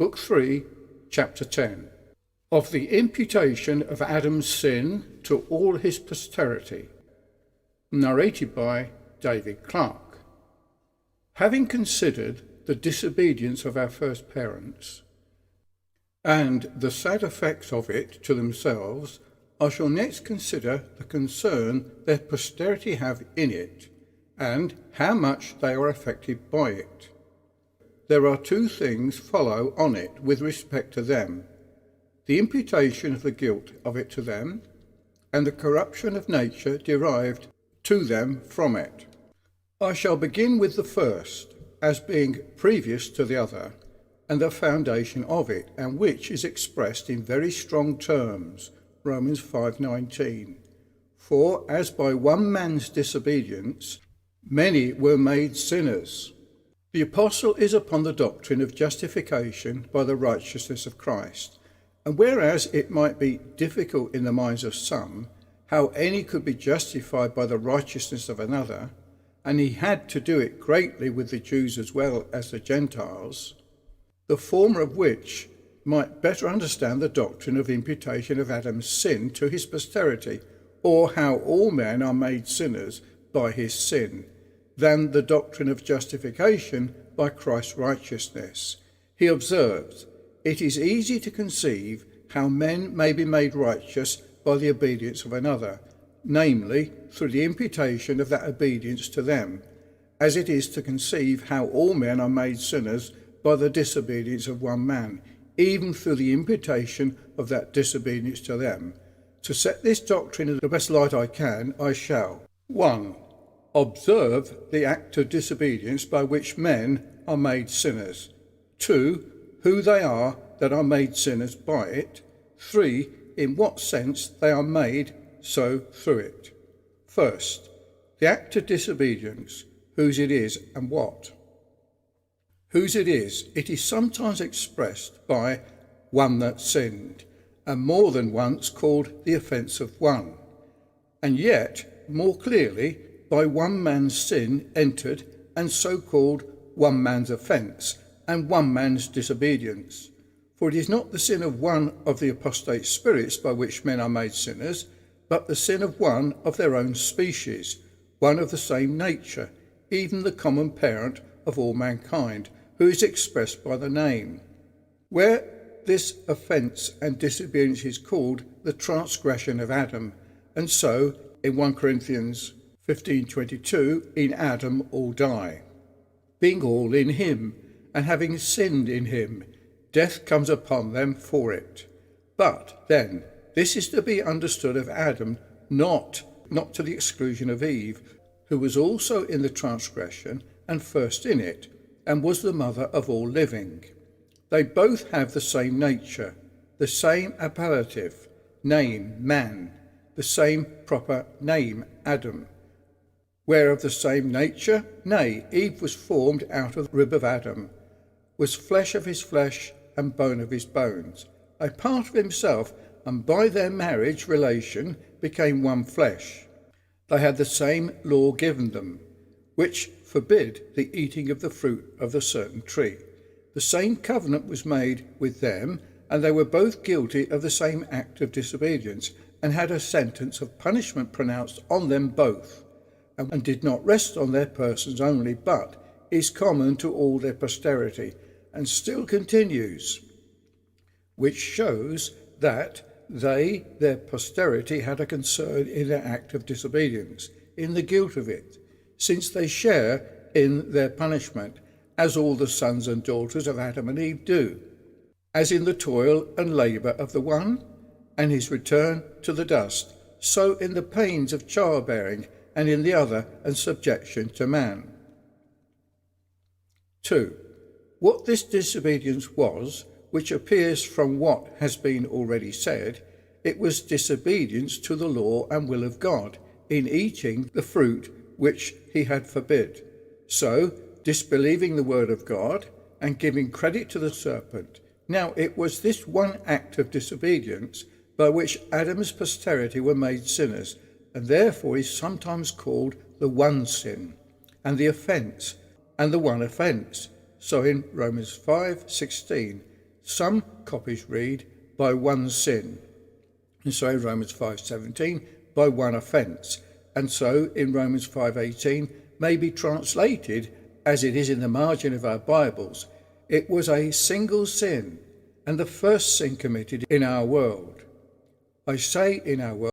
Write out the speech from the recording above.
Book 3, Chapter 10, of the imputation of Adam's sin to all his posterity, narrated by David Clark. Having considered the disobedience of our first parents and the sad effects of it to themselves, I shall next consider the concern their posterity have in it, and how much they are affected by it. There are two things follow on it with respect to them: the imputation of the guilt of it to them, and the corruption of nature derived to them from it. I shall begin with the first, as being previous to the other, and the foundation of it, and which is expressed in very strong terms, Romans 5:19. For as by one man's disobedience many were made sinners. The apostle is upon the doctrine of justification by the righteousness of Christ, and whereas it might be difficult in the minds of some how any could be justified by the righteousness of another, and he had to do it greatly with the Jews as well as the Gentiles, the former of which might better understand the doctrine of imputation of Adam's sin to his posterity, or how all men are made sinners by his sin, than the doctrine of justification by Christ's righteousness. He observes, "It is easy to conceive how men may be made righteous by the obedience of another, namely, through the imputation of that obedience to them, as it is to conceive how all men are made sinners by the disobedience of one man, even through the imputation of that disobedience to them. To set this doctrine in the best light I can, I shall 1. Observe the act of disobedience by which men are made sinners. 2. Who they are that are made sinners by it. 3. In what sense they are made so through it. First, the act of disobedience, whose it is and what. Whose it is sometimes expressed by one that sinned, and more than once called the offence of one, and yet more clearly by one man's sin entered, and so called one man's offence, and one man's disobedience. For it is not the sin of one of the apostate spirits by which men are made sinners, but the sin of one of their own species, one of the same nature, even the common parent of all mankind, who is expressed by the name. Where this offence and disobedience is called the transgression of Adam, and so in 1 Corinthians 15:22, in Adam all die. Being all in him, and having sinned in him, death comes upon them for it. But then, this is to be understood of Adam, not to the exclusion of Eve, who was also in the transgression and first in it, and was the mother of all living. They both have the same nature, the same appellative name, man, the same proper name, Adam. Where of the same nature? Nay, Eve was formed out of the rib of Adam, was flesh of his flesh and bone of his bones, a part of himself, and by their marriage relation became one flesh. They had the same law given them, which forbid the eating of the fruit of the certain tree. The same covenant was made with them, and they were both guilty of the same act of disobedience, and had a sentence of punishment pronounced on them both, and did not rest on their persons only, but is common to all their posterity, and still continues, which shows that their posterity, had a concern in their act of disobedience, in the guilt of it, since they share in their punishment, as all the sons and daughters of Adam and Eve do, as in the toil and labour of the one, and his return to the dust, so in the pains of childbearing, and in the other, and subjection to man. 2. What this disobedience was, which appears from what has been already said, it was disobedience to the law and will of God, in eating the fruit which he had forbid. So, disbelieving the word of God, and giving credit to the serpent. Now it was this one act of disobedience by which Adam's posterity were made sinners, and therefore is sometimes called the one sin, and the offence, and the one offence. So in Romans 5:16, Some copies read, by one sin, and so Romans 5:17, by one offence, and so in Romans 5:18 may be translated, as it is in the margin of our Bibles, it was a single sin, and the first sin committed in our world. I say in our world